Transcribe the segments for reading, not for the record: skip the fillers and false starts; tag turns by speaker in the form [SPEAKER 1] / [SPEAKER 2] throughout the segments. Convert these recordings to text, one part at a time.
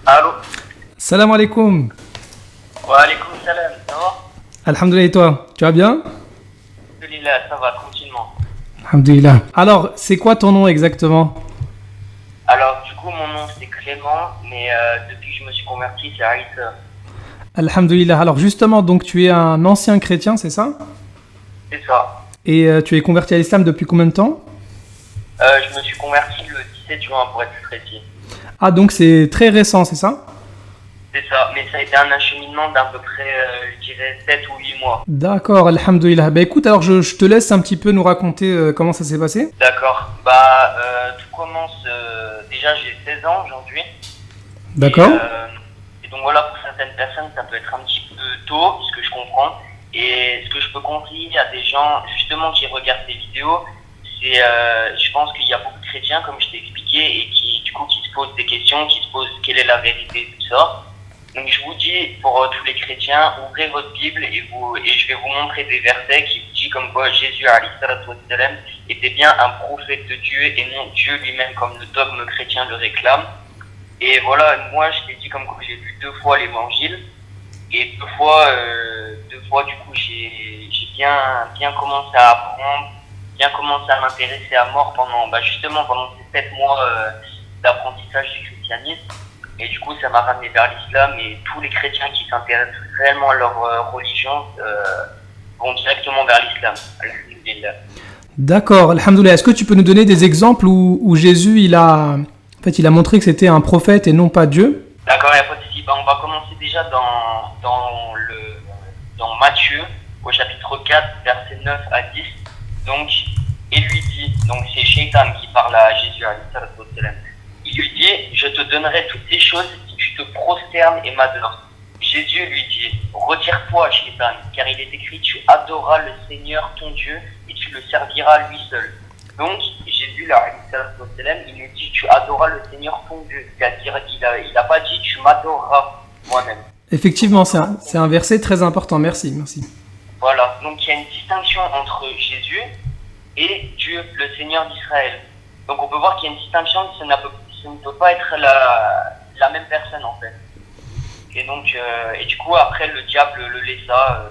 [SPEAKER 1] Allô.
[SPEAKER 2] Salam alaikum.
[SPEAKER 1] Wa alaikum salam, ça va?
[SPEAKER 2] Alhamdulillah et toi, tu vas bien?
[SPEAKER 1] Alhamdulillah, ça va tranquillement.
[SPEAKER 2] Alhamdulillah. Alors, c'est quoi ton nom exactement?
[SPEAKER 1] Alors, du coup, mon nom c'est Clément, mais depuis que je me suis converti, c'est Aïssa.
[SPEAKER 2] Alhamdulillah. Alors justement, donc tu es un ancien chrétien, c'est ça?
[SPEAKER 1] C'est ça.
[SPEAKER 2] Et tu es converti à l'islam depuis combien de temps?
[SPEAKER 1] Je me suis converti le 17 juin pour être plus précis.
[SPEAKER 2] Ah, donc c'est très récent, c'est ça?
[SPEAKER 1] C'est ça, mais ça a été un acheminement d'à peu près, je dirais, 7 ou 8 mois.
[SPEAKER 2] D'accord, alhamdulillah. Bah écoute, alors je te laisse un petit peu nous raconter comment ça s'est passé.
[SPEAKER 1] D'accord. Tout commence, déjà j'ai 16 ans aujourd'hui.
[SPEAKER 2] D'accord.
[SPEAKER 1] Et donc voilà, pour certaines personnes, ça peut être un petit peu tôt, ce que je comprends. Et ce que je peux conseiller à des gens, justement, qui regardent ces vidéos, c'est, je pense qu'il y a beaucoup de chrétiens, comme je t'ai expliqué, et qui, du coup, qui se posent des questions, qui se posent quelle est la vérité, tout ça. Donc je vous dis, pour tous les chrétiens, ouvrez votre Bible et je vais vous montrer des versets qui vous disent comme quoi Jésus, alayhi salatu wassalam, était bien un prophète de Dieu et non Dieu lui-même, comme le dogme chrétien le réclame. Et voilà, moi je t'ai dit comme quoi j'ai lu 2 fois l'évangile, et 2 fois du coup j'ai bien commencé à apprendre, bien commencé à m'intéresser à mort justement pendant ces 7 mois d'apprentissage du christianisme. Et du coup ça m'a ramené vers l'islam, et tous les chrétiens qui s'intéressent réellement à leur religion vont directement vers l'islam. Alhamdulillah.
[SPEAKER 2] D'accord, alhamdulillah. Est-ce que tu peux nous donner des exemples où Jésus, il a montré que c'était un prophète et non pas Dieu?
[SPEAKER 1] D'accord, il n'y a pas de souci. On va commencer déjà dans Matthieu, au chapitre 4, versets 9 à 10. Donc, il lui dit, donc c'est Shaitan qui parle à Jésus, alayhi salatu wassalam. Il lui dit, je te donnerai toutes ces choses si tu te prosternes et m'adores. Jésus lui dit, retire-toi, Shaitan, car il est écrit, tu adoreras le Seigneur ton Dieu et tu le serviras lui seul. Donc, Jésus, là, il nous dit, tu adoreras le Seigneur ton Dieu. C'est-à-dire, il n'a pas dit, tu m'adoreras moi-même.
[SPEAKER 2] Effectivement, c'est un verset très important. Merci.
[SPEAKER 1] Voilà, donc il y a une distinction entre Jésus et Dieu, le Seigneur d'Israël. Donc on peut voir qu'il y a une distinction, ce ne peut pas être la même personne en fait. Et donc, et du coup, après, le diable le laissa.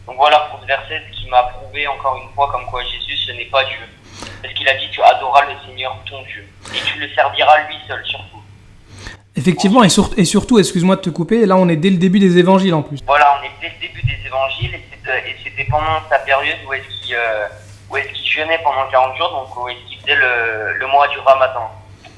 [SPEAKER 1] Donc voilà, pour ce verset, ce qui m'a prouvé encore une fois comme quoi Jésus, ce n'est pas Dieu. Parce qu'il a dit, tu adoreras le Seigneur ton Dieu. Et tu le serviras lui seul, surtout.
[SPEAKER 2] Effectivement, et surtout, excuse-moi de te couper, là on est dès le début des évangiles en plus.
[SPEAKER 1] Voilà, on est dès le début des évangiles, et c'était pendant sa période où est-ce qu'il jeûnait pendant 40 jours, donc où est-ce qu'il faisait le mois du Ramadan.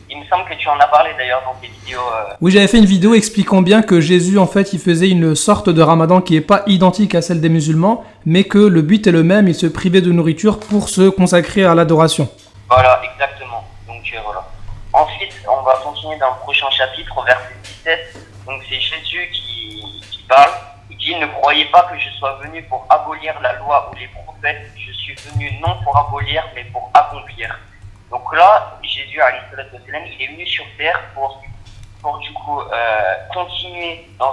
[SPEAKER 1] Il me semble que tu en as parlé d'ailleurs dans tes vidéos.
[SPEAKER 2] Oui, j'avais fait une vidéo expliquant bien que Jésus, en fait, il faisait une sorte de ramadan qui n'est pas identique à celle des musulmans, mais que le but est le même, il se privait de nourriture pour se consacrer à l'adoration.
[SPEAKER 1] Voilà, exactement. Donc voilà. Ensuite, on va continuer dans le prochain chapitre, au verset 17. Donc c'est Jésus qui parle. Il dit, ne croyez pas que je sois venu pour abolir la loi ou les prophètes. Je suis venu non pour abolir, mais pour accomplir. Donc là, Jésus, alayhi salatu wassalam, il est venu sur terre pour du coup continuer dans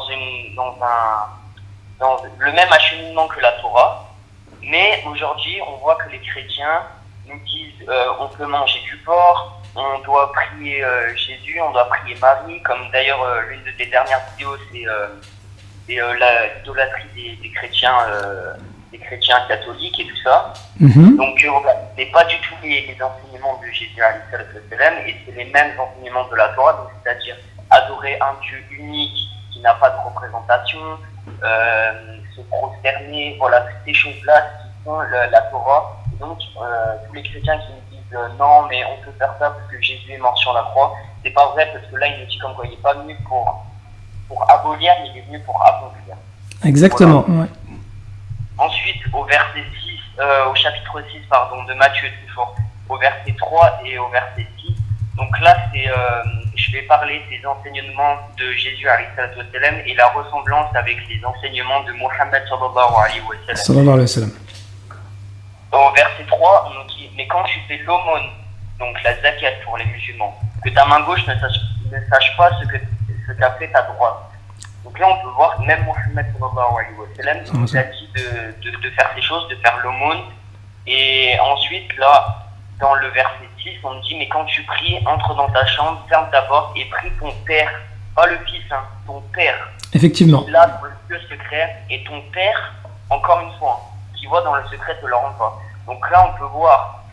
[SPEAKER 1] le même acheminement que la Torah. Mais aujourd'hui, on voit que les chrétiens nous disent on peut manger du porc, on doit prier Jésus, on doit prier Marie, comme d'ailleurs l'une de tes dernières vidéos, c'est l'idolâtrie des chrétiens. Des chrétiens catholiques et tout ça. Donc ce n'est pas du tout les enseignements de Jésus alayhi salatu wassalam, et c'est les mêmes enseignements de la Torah, donc c'est-à-dire adorer un Dieu unique qui n'a pas de représentation, se prosterner, voilà, toutes ces choses-là qui sont la Torah. Et donc tous les chrétiens qui nous disent non mais on peut faire ça parce que Jésus est mort sur la croix, c'est pas vrai, parce que là il nous dit comme quoi il n'est pas venu pour abolir, mais il est venu pour accomplir.
[SPEAKER 2] Exactement,
[SPEAKER 1] voilà.
[SPEAKER 2] Ouais.
[SPEAKER 1] Ensuite, au chapitre 6, de Matthieu toujours, au verset 3 et au verset 6. Donc là, je vais parler des enseignements de Jésus alayhi salatu wassalam et la ressemblance avec les enseignements de Mohammed sallallahu alayhi wa sallam.
[SPEAKER 2] Sallallahu alayhi wa sallam.
[SPEAKER 1] Au verset 3, on nous dit, mais quand tu fais l'aumône, donc la zakat pour les musulmans, que ta main gauche ne sache pas ce qu'a fait ta droite. Donc là, on peut voir, même Mohammed sallallahu alayhi wa sallam, il nous a dit de faire ces choses, de faire l'aumône. Et ensuite, là, dans le verset 6, on me dit, mais quand tu pries, entre dans ta chambre, ferme ta porte et prie ton Père, pas le Fils, hein, ton Père.
[SPEAKER 2] Effectivement.
[SPEAKER 1] Là, dans le lieu secret, et ton Père, encore une fois, qui voit dans le secret te le rend pas. Donc là, on peut voir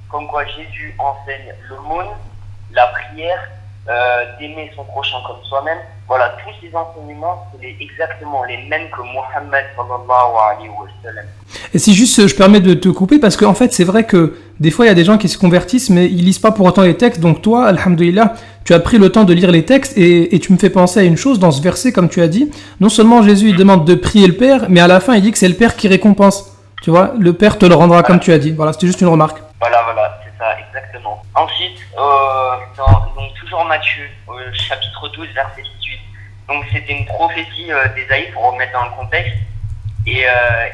[SPEAKER 1] comme quoi Jésus enseigne l'aumône, la prière, d'aimer son prochain comme soi-même. Voilà, tous ces enseignements, c'est exactement les mêmes que Mohammed sallallahu alayhi wa sallam.
[SPEAKER 2] Et si juste je permets de te couper, parce qu'en fait c'est vrai que des fois il y a des gens qui se convertissent mais ils lisent pas pour autant les textes, donc toi, alhamdoulilah, tu as pris le temps de lire les textes et tu me fais penser à une chose dans ce verset comme tu as dit, non seulement Jésus il demande de prier le Père, mais à la fin il dit que c'est le Père qui récompense, tu vois, le Père te le rendra comme tu as dit, voilà, c'était juste une remarque.
[SPEAKER 1] Voilà, c'est ça, exactement. Ensuite, donc toujours Matthieu, chapitre 12, verset 18. Donc c'était une prophétie d'Ésaïe, pour remettre dans le contexte, et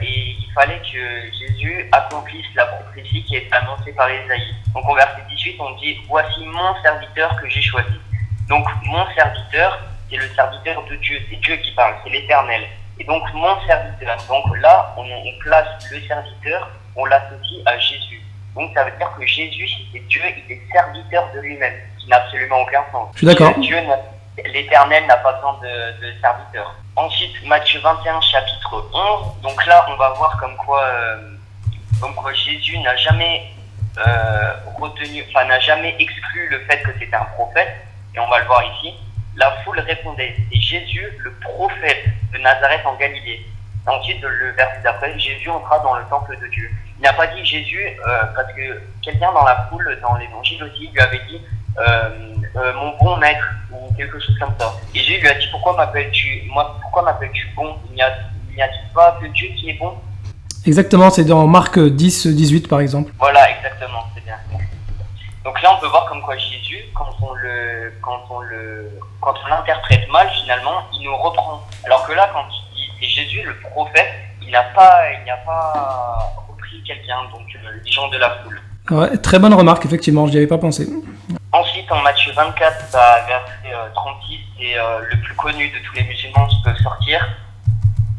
[SPEAKER 1] il fallait que Jésus accomplisse la prophétie qui est annoncée par Ésaïe. Donc au verset 18, on dit « Voici mon serviteur que j'ai choisi ». Donc mon serviteur, c'est le serviteur de Dieu, c'est Dieu qui parle, c'est l'Éternel. Et donc mon serviteur, donc là on place le serviteur, on l'associe à Jésus. Donc ça veut dire que Jésus, si c'est Dieu, il est serviteur de lui-même, ce qui n'a absolument aucun sens.
[SPEAKER 2] Je suis d'accord.
[SPEAKER 1] L'Éternel n'a pas besoin de serviteur. Ensuite, Matthieu 21, chapitre 11. Donc là, on va voir comme quoi Jésus n'a jamais n'a jamais exclu le fait que c'était un prophète. Et on va le voir ici. La foule répondait, c'est Jésus, le prophète de Nazareth en Galilée. Ensuite, le verset d'après, Jésus entra dans le temple de Dieu. Il n'a pas dit Jésus, parce que quelqu'un dans la foule, dans l'évangile aussi, lui avait dit mon bon maître, ou quelque chose comme ça. Et Jésus lui a dit, pourquoi m'appelles-tu bon? Il n'y a-t-il pas que Dieu qui est bon?
[SPEAKER 2] Exactement, c'est dans Marc 10, 18 par exemple.
[SPEAKER 1] Voilà, exactement, c'est bien. Donc là, on peut voir comme quoi Jésus, quand on l'interprète mal, finalement, il nous reprend. Alors que là, quand il dit c'est Jésus, le prophète, il n'a pas repris quelqu'un, donc les gens de la foule.
[SPEAKER 2] Ouais, très bonne remarque, effectivement, je n'y avais pas pensé.
[SPEAKER 1] Ensuite, en Matthieu 24, verset 36, c'est le plus connu de tous les musulmans qui peuvent sortir.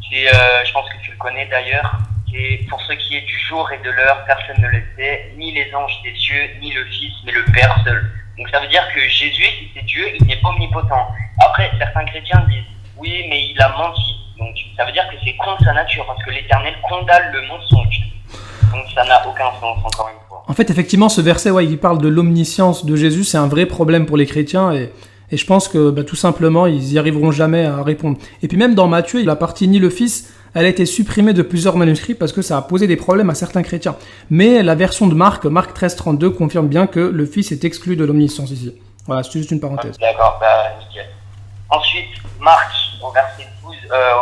[SPEAKER 1] C'est, je pense que tu le connais d'ailleurs. C'est pour ce qui est du jour et de l'heure, personne ne le sait, ni les anges des cieux, ni le Fils, mais le Père seul. Donc ça veut dire que Jésus, si c'est Dieu, il n'est pas omnipotent. Après, certains chrétiens disent, oui, mais il a menti. Donc ça veut dire que c'est contre sa nature, parce que l'Éternel condamne le mensonge. Donc ça n'a aucun sens, encore une fois.
[SPEAKER 2] En fait, effectivement, ce verset, il parle de l'omniscience de Jésus, c'est un vrai problème pour les chrétiens, et je pense que tout simplement, ils n'y arriveront jamais à répondre. Et puis même dans Matthieu, la partie ni le Fils, elle a été supprimée de plusieurs manuscrits parce que ça a posé des problèmes à certains chrétiens. Mais la version de Marc 13:32, confirme bien que le Fils est exclu de l'omniscience ici. Voilà, c'est juste une parenthèse.
[SPEAKER 1] D'accord, nickel. Ensuite, Marc, au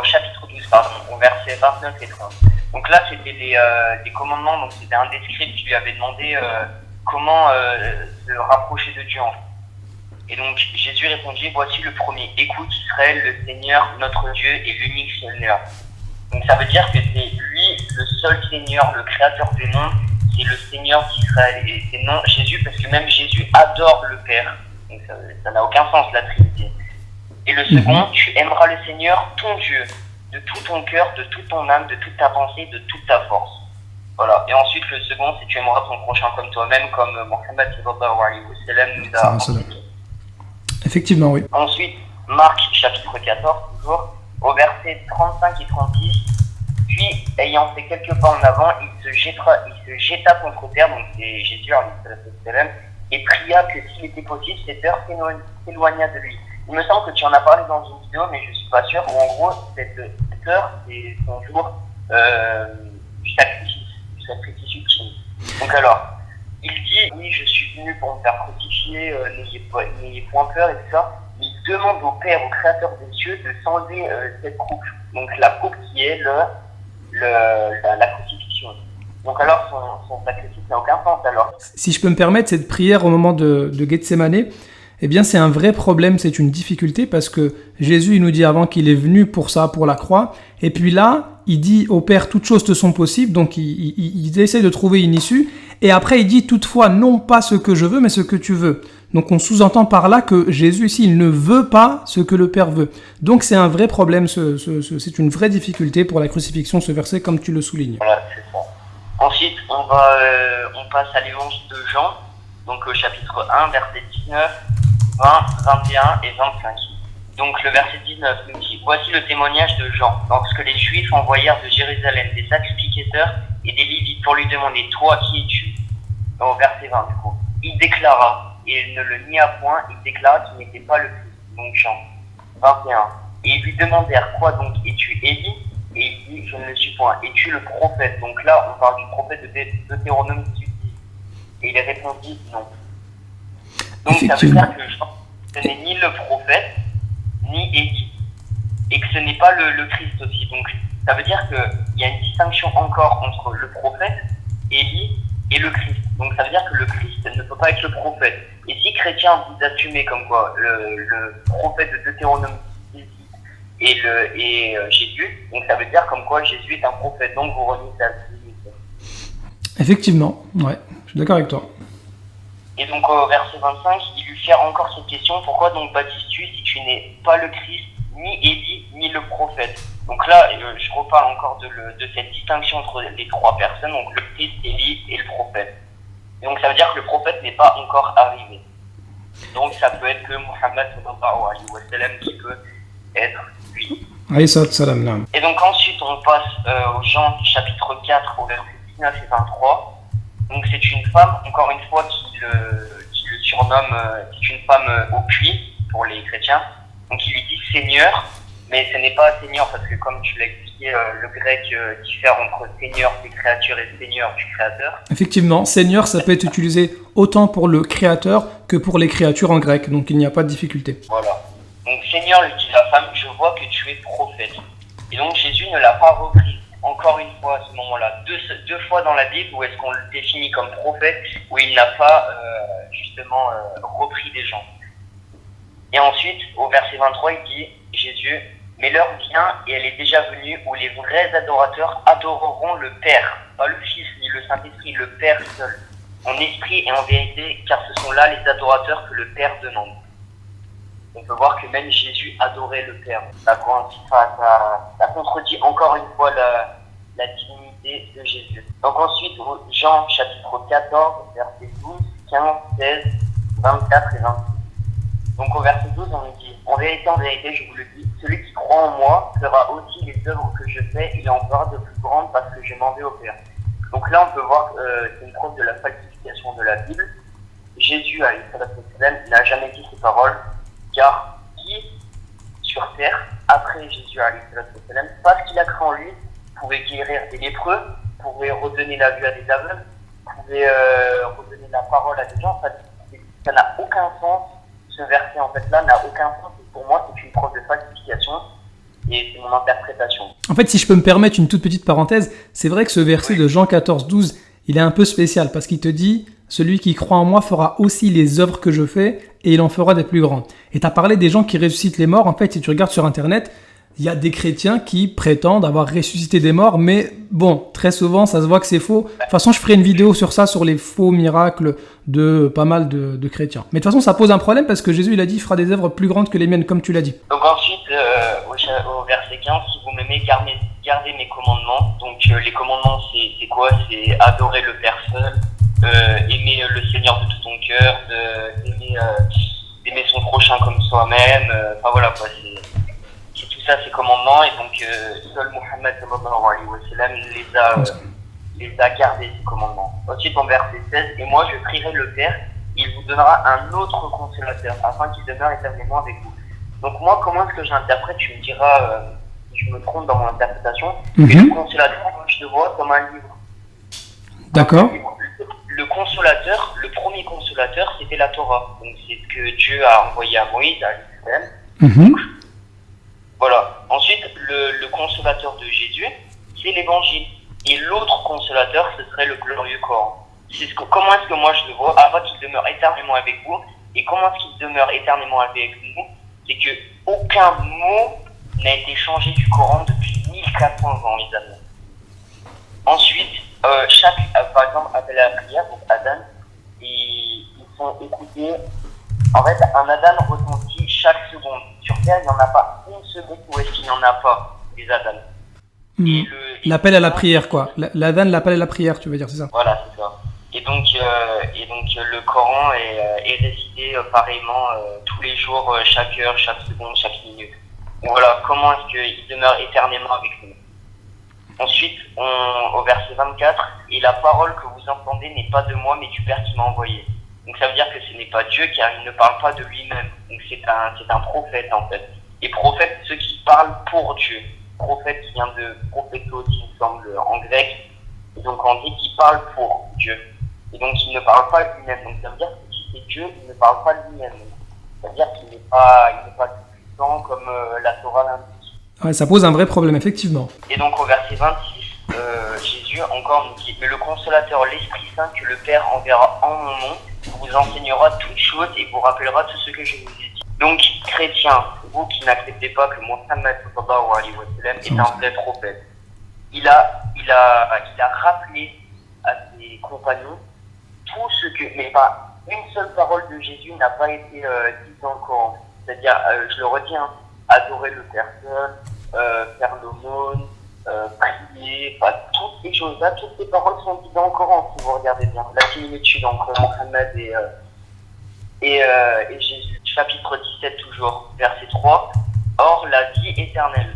[SPEAKER 1] chapitre 12, au verset 29 et 30. Donc là, c'était des commandements, donc c'était un des scribes qui lui avait demandé comment se rapprocher de Dieu en fait. Et donc Jésus répondit, voici le premier, écoute Israël, le Seigneur, notre Dieu est l'unique Seigneur. Donc ça veut dire que c'est lui le seul Seigneur, le créateur du monde, c'est le Seigneur d'Israël. Et c'est non Jésus, parce que même Jésus adore le Père. Donc ça n'a aucun sens, la Trinité. Et le second, tu aimeras le Seigneur, ton Dieu, de tout ton cœur, de toute ton âme, de toute ta pensée, de toute ta force. Voilà. Et ensuite, le second, c'est tu aimeras ton prochain comme toi-même, comme Mohammed sallallahu alayhi wa sallam nous a enseigné.
[SPEAKER 2] Effectivement, oui.
[SPEAKER 1] Ensuite, Marc, chapitre 14, toujours, au verset 35 et 36, puis, ayant fait quelques pas en avant, il se jeta contre terre, donc c'est Jésus, et pria que s'il était possible, cette heure s'éloignât de lui. Il me semble que tu en as parlé dans une vidéo, mais je ne suis pas sûr, où en gros, cette heure, c'est son jour du sacrifice ultime. Donc alors, il dit, oui, je suis venu pour me faire crucifier, n'ayez point peur et tout ça. Il demande au Père, au Créateur des cieux, de s'enlever cette coupe. Donc la coupe qui est la crucifixion. Donc alors, son sacrifice n'a aucun sens alors.
[SPEAKER 2] Si je peux me permettre, cette prière au moment de Gethsémané, eh bien c'est un vrai problème, c'est une difficulté parce que Jésus il nous dit avant qu'il est venu pour ça, pour la croix, et puis là, il dit au Père toutes choses te sont possibles, donc il essaie de trouver une issue, et après il dit toutefois non pas ce que je veux, mais ce que tu veux. Donc on sous-entend par là que Jésus ici, il ne veut pas ce que le Père veut. Donc c'est un vrai problème, c'est une vraie difficulté pour la crucifixion, ce verset, comme tu le soulignes.
[SPEAKER 1] Voilà, c'est ça. Ensuite, on passe à l'évangile de Jean, donc au chapitre 1, versets 19, 20, 21 et 25. Donc le verset 19 nous dit: voici le témoignage de Jean, lorsque les Juifs envoyèrent de Jérusalem des sacrificateurs et des Lévites pour lui demander: toi, qui es-tu? Au verset 20 du coup. Il déclara, et il ne le nia point, il déclara qu'il n'était pas le Christ. Donc Jean 21. Et ils lui demandèrent: quoi donc, es-tu Élie? Et il dit: je ne le suis point. Es-tu le prophète? Donc là, on parle du prophète de Deutéronome 18. Et il répondit: non. Donc ça veut dire que Jean, ce n'est ni le prophète, ni Élie. Et que ce n'est pas le Christ aussi. Donc ça veut dire qu'il y a une distinction encore entre le prophète, Élie, et le Christ. Donc ça veut dire que le Christ ne peut pas être le prophète. Et si chrétien vous assumez comme quoi le prophète de Deutéronome et Jésus, donc ça veut dire comme quoi Jésus est un prophète, donc vous reniez sa divinité.
[SPEAKER 2] Effectivement, ouais, je suis d'accord avec toi.
[SPEAKER 1] Et donc au verset 25, il lui fait encore cette question: pourquoi donc baptises-tu si tu n'es pas le Christ, ni Élie, ni le prophète? Donc là, je reparle encore de cette distinction entre les trois personnes, donc le Christ, Élie et le prophète. Et donc ça veut dire que le prophète n'est pas encore arrivé. Donc ça peut être que Mohammed sallallahu alayhi wa sallam qui peut être lui. Et donc ensuite on passe au Jean chapitre 4 au verset 19 et 23. Donc c'est une femme, encore une fois, qui le surnomme, c'est une femme au puits pour les chrétiens. Donc il lui dit Seigneur, mais ce n'est pas Seigneur parce que comme tu l'as expliqué, le grec diffère entre Seigneur des créatures et Seigneur du Créateur.
[SPEAKER 2] Effectivement, Seigneur, ça peut être utilisé autant pour le Créateur que pour les créatures en grec, donc il n'y a pas de difficulté.
[SPEAKER 1] Voilà. Donc Seigneur, lui dit la femme, je vois que tu es prophète. Et donc Jésus ne l'a pas repris. Encore une fois à ce moment-là, deux fois dans la Bible où est-ce qu'on le définit comme prophète, où il n'a pas justement repris des gens. Et ensuite, au verset 23, il dit Jésus, mais l'heure vient et elle est déjà venue où les vrais adorateurs adoreront le Père, pas le Fils ni le Saint-Esprit, le Père seul, en esprit et en vérité, car ce sont là les adorateurs que le Père demande. On peut voir que même Jésus adorait le Père. Ça contredit encore une fois la divinité de Jésus. Donc ensuite, Jean chapitre 14, versets 12, 15, 16, 24 et 26. Donc au verset 12, on nous dit: en vérité, je vous le dis, celui qui croit en moi fera aussi les œuvres que je fais, il en fera de plus grandes parce que je m'en vais au Père. Donc là, on peut voir que c'est une preuve de la falsification de la Bible. Jésus, n'a jamais dit ces paroles. Car qui, sur terre, après Jésus, parce qu'il a cru en lui, pouvait guérir des lépreux, pouvait redonner la vue à des aveugles, pouvait redonner la parole à des gens. Ça n'a aucun sens. Ce verset, en fait, là, n'a aucun sens. Et pour moi, c'est une preuve de falsification. Et c'est mon interprétation.
[SPEAKER 2] En fait, si je peux me permettre une toute petite parenthèse, c'est vrai que ce verset de Jean 14, 12, il est un peu spécial parce qu'il te dit: celui qui croit en moi fera aussi les œuvres que je fais et il en fera des plus grandes. Et tu as parlé des gens qui ressuscitent les morts. En fait, si tu regardes sur Internet, il y a des chrétiens qui prétendent avoir ressuscité des morts, mais bon, très souvent, ça se voit que c'est faux. De toute façon, je ferai une vidéo sur ça, sur les faux miracles de pas mal de chrétiens. Mais de toute façon, ça pose un problème parce que Jésus, il a dit, il fera des œuvres plus grandes que les miennes, comme tu l'as dit.
[SPEAKER 1] Donc ensuite, au verset 15, si vous m'aimez, gardez mes commandements. Donc les commandements, c'est quoi? C'est adorer le Père seul, aimer le Seigneur de tout ton cœur, d'aimer son prochain comme soi-même. Enfin voilà quoi, c'est tout ça, ces commandements. Et donc seul Mohammed sallallahu alayhi wa sallam les a gardés, ces commandements. Ensuite, en verset 16, et moi je prierai le Père, il vous donnera un autre consolateur, afin qu'il demeure éternellement avec vous. Donc moi, comment est-ce que j'interprète? Tu me diras si je me trompe dans mon interprétation. Mais le consolateur, moi je le vois comme un livre.
[SPEAKER 2] D'accord.
[SPEAKER 1] Le consolateur, le premier consolateur, c'était la Torah. Donc c'est ce que Dieu a envoyé à Moïse, à l'Israël. Voilà. Ensuite, le consolateur de Jésus, c'est l'évangile. Et l'autre consolateur, ce serait le glorieux Coran. Comment est-ce que moi je le vois, afin qu'il demeure éternellement avec vous? Et comment est-ce qu'il demeure éternellement avec nous? C'est que aucun mot n'a été changé du Coran depuis 1400 ans, les amis. Ensuite, par exemple, appel à la prière, donc Adhan, ils sont écoutés. En fait, un Adhan retentit chaque seconde. Sur Terre, il n'y en a pas une seconde où est-ce qu'il n'y en a pas des Adhan. Et
[SPEAKER 2] L'appel à la prière, quoi. L'adhan, l'appel à la prière, tu veux dire, c'est ça?
[SPEAKER 1] voilà, c'est ça. Et donc le Coran est récité pareillement tous les jours, chaque heure, chaque seconde, chaque minute. Donc voilà, comment est-ce qu'il demeure éternellement avec nous. Ensuite, au verset 24, et la parole que vous entendez n'est pas de moi, mais du Père qui m'a envoyé. Donc ça veut dire que ce n'est pas Dieu, car il ne parle pas de lui-même. Donc c'est un prophète en fait. Et prophète, ceux qui parlent pour Dieu. Prophète qui vient de prophétos, il me semble, en grec. Et donc on dit qu'il parle pour Dieu. Et donc il ne parle pas de lui-même. Donc ça veut dire que si c'est Dieu, il ne parle pas de lui-même. Ça veut dire qu'il n'est pas tout puissant comme la Torah l'indique.
[SPEAKER 2] Ouais, ça pose un vrai problème, effectivement.
[SPEAKER 1] Et donc au verset 26, Jésus encore nous dit, mais le consolateur, l'Esprit Saint que le Père enverra en mon nom, vous enseignera toutes choses et vous rappellera tout ce que je vous ai dit. Donc chrétiens, vous qui n'acceptez pas que Mohammed sallallahu alayhi wa sallam est un vrai prophète, il a rappelé à ses compagnons tout ce que, mais pas une seule parole de Jésus n'a pas été dite dans le Coran. C'est-à-dire, je le redis, hein, adorer le Père seul, faire l'aumône, prier, enfin, toutes ces choses-là, toutes ces paroles sont dites dans le Coran, si vous regardez bien. La similitude entre Mohammed et Jésus. Chapitre 17 toujours, verset 3. Or, la vie éternelle,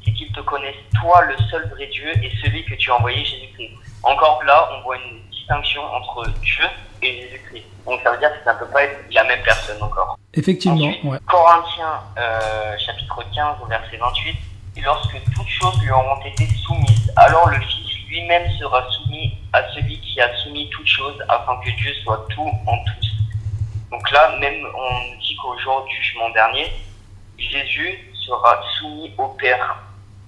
[SPEAKER 1] c'est qu'ils te connaissent, toi, le seul vrai Dieu, et celui que tu as envoyé, Jésus-Christ. Encore là, on voit une distinction entre Dieu et Jésus-Christ. Donc ça veut dire que ça ne peut pas être la même personne encore.
[SPEAKER 2] Effectivement,
[SPEAKER 1] ensuite,
[SPEAKER 2] ouais.
[SPEAKER 1] Corinthiens, chapitre 15, verset 28. Et lorsque toutes choses lui auront été soumises, alors le Fils lui-même sera soumis à celui qui a soumis toutes choses, afin que Dieu soit tout en tous. Donc là, même on dit qu'au jour du jugement dernier, Jésus sera soumis au Père.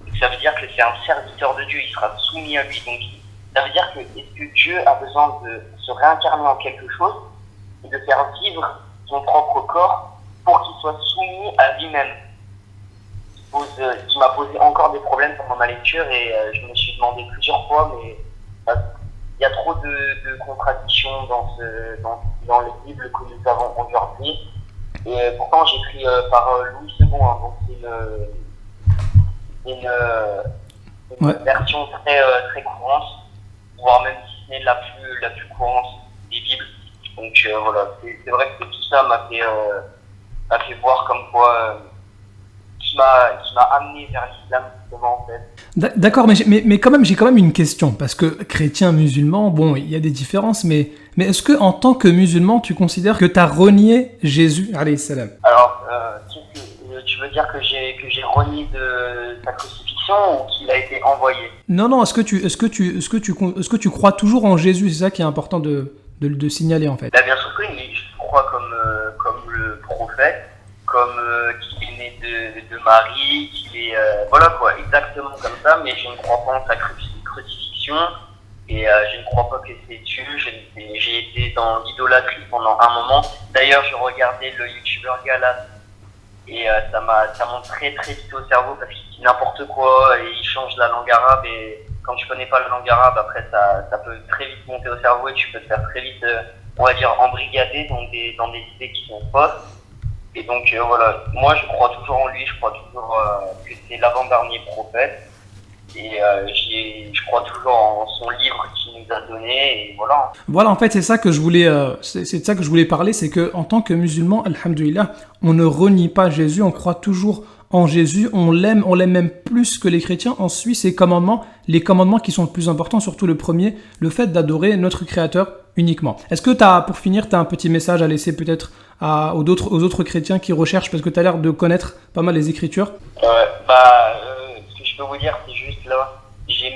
[SPEAKER 1] Donc ça veut dire que c'est un serviteur de Dieu, il sera soumis à lui. Donc ça veut dire que est-ce que Dieu a besoin de se réincarner en quelque chose et de faire vivre son propre corps pour qu'il soit soumis à lui-même? Qui m'a posé encore des problèmes pendant ma lecture et je me suis demandé plusieurs fois, mais il y a trop de contradictions dans les Bibles que nous avons aujourd'hui. Et pourtant j'ai pris par Louis II, hein, donc c'est une version très courante, voire même si ce n'est la plus courante des Bibles. Donc voilà, c'est vrai que tout ça m'a fait voir comme quoi qui m'a amené vers l'islam justement en fait.
[SPEAKER 2] D'accord, mais quand même, j'ai quand même une question, parce que chrétien, musulman, bon, il y a des différences, mais est-ce que en tant que musulman, tu considères que tu as renié Jésus, alayhi salam?
[SPEAKER 1] Alors, tu veux dire que j'ai renié de sa crucifixion ou qu'il a été envoyé?
[SPEAKER 2] Non, est-ce que tu crois toujours en Jésus? C'est ça qui est important de signaler en fait.
[SPEAKER 1] Bien sûr que oui, je crois comme le prophète, comme qu'il est né de Marie, qu'il est voilà quoi, exactement comme ça, mais je ne crois pas en sa crucifixion et je ne crois pas que c'est Dieu. J'ai été dans l'idolâtrie pendant un moment. D'ailleurs, je regardais le youtubeur Galas et ça monte très très vite au cerveau parce qu'il dit n'importe quoi et il change la langue arabe, et quand tu connais pas la langue arabe, après ça peut très vite monter au cerveau et tu peux te faire très vite on va dire embrigader dans des idées qui sont fausses. Et donc voilà, moi je crois toujours en lui, je crois toujours que c'est l'avant-dernier prophète, et je crois toujours en son livre qu'il nous a donné, et voilà.
[SPEAKER 2] Voilà, en fait, c'est ça que je voulais, c'est de ça que je voulais parler, c'est que en tant que musulman, alhamdoulilah, on ne renie pas Jésus, on croit toujours en Jésus, on l'aime même plus que les chrétiens. On suit ses commandements, les commandements qui sont le plus importants, surtout le premier, le fait d'adorer notre Créateur uniquement. Est-ce que pour finir, tu as un petit message à laisser peut-être aux autres chrétiens qui recherchent, parce que tu as l'air de connaître pas mal les Écritures?
[SPEAKER 1] Ce que je peux vous dire, c'est juste là, j'ai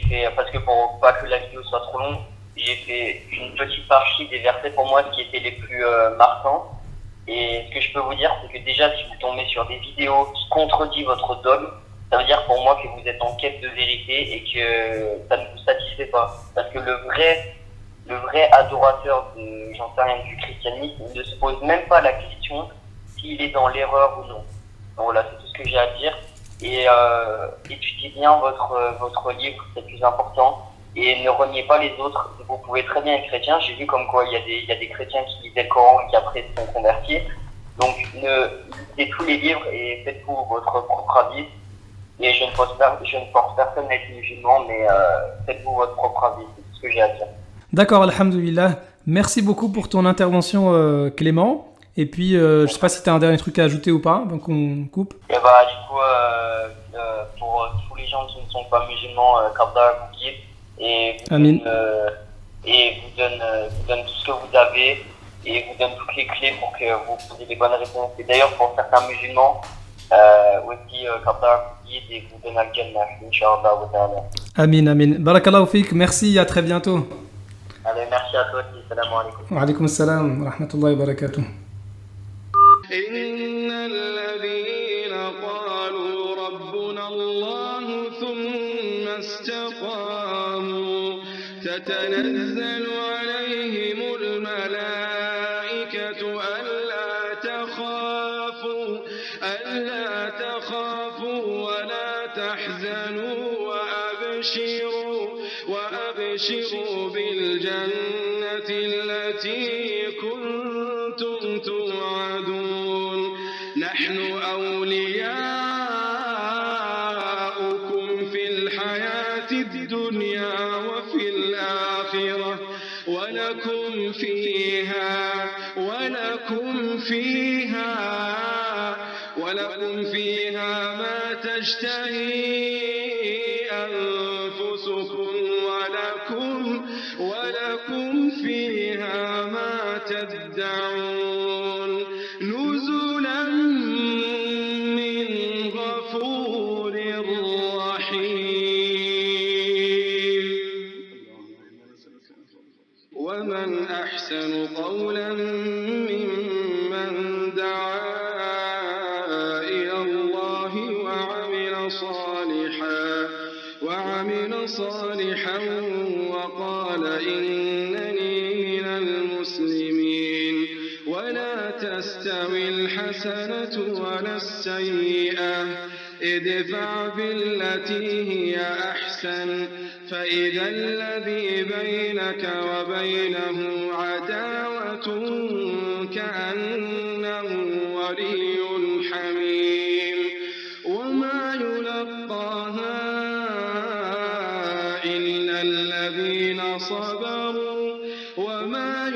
[SPEAKER 1] fait, parce que pour pas que la vidéo soit trop longue, j'ai fait une petite partie des versets pour moi qui étaient les plus marquants. Et ce que je peux vous dire, c'est que déjà, si vous tombez sur des vidéos qui contredisent votre dogme, ça veut dire pour moi que vous êtes en quête de vérité et que ça ne vous satisfait pas. Parce que le vrai adorateur du christianisme ne se pose même pas la question s'il est dans l'erreur ou non. Donc voilà, c'est tout ce que j'ai à dire. Et étudiez bien votre livre, c'est le plus important. Et ne reniez pas les autres. Vous pouvez très bien être chrétien. J'ai vu comme quoi il y a des chrétiens qui lisaient le Coran et qui après se sont convertis. Donc lisez tous les livres et faites-vous votre propre avis. et je ne force personne à être musulman, mais faites-vous votre propre avis, c'est tout ce que j'ai à dire.
[SPEAKER 2] D'accord, alhamdoulilah. Merci beaucoup pour ton intervention, Clément. Et puis, je sais pas si tu as un dernier truc à ajouter ou pas, donc on coupe.
[SPEAKER 1] Et bah, du coup, pour tous les gens qui ne sont pas musulmans, qu'Allah vous guide
[SPEAKER 2] Amin.
[SPEAKER 1] Et vous donne tout ce que vous avez et vous donne toutes les clés pour que vous posiez les bonnes réponses. Et d'ailleurs, pour certains musulmans, aussi, qu'Allah vous guide et vous donne al-Jannah, Inch'Allah wa ta'ala.
[SPEAKER 2] Amin, amin. Barakallahu fik. Merci, à très bientôt.
[SPEAKER 1] Allez, merci à toi aussi. Salam alaikum.
[SPEAKER 2] Wa alaykum assalam wa rahmatullahi wa barakatuh.
[SPEAKER 3] إن الذين قالوا ربنا الله ثم استقاموا تتنزل عليهم الملائكة ألا تخافوا ولا تحزنوا وأبشروا بالجنة التي كنتم توعدون نحن أولياؤكم في الحياة الدنيا وفي الآخرة ولكم فيها ما تشتهي أنفسكم ولكم فيها ما تدعون نزلا من غفور رحيم ومن أحسن قولا ممن دعا إلى الله وعمل صالحا وقال إنني من المسلمين ولا تستوي الحسنة ولا السيئة ادفع بالتي هي أحسن فإذا الذي بينك وبينه عداوة كأنه ولي حميم وما يلقاها إلا الذين صبروا وما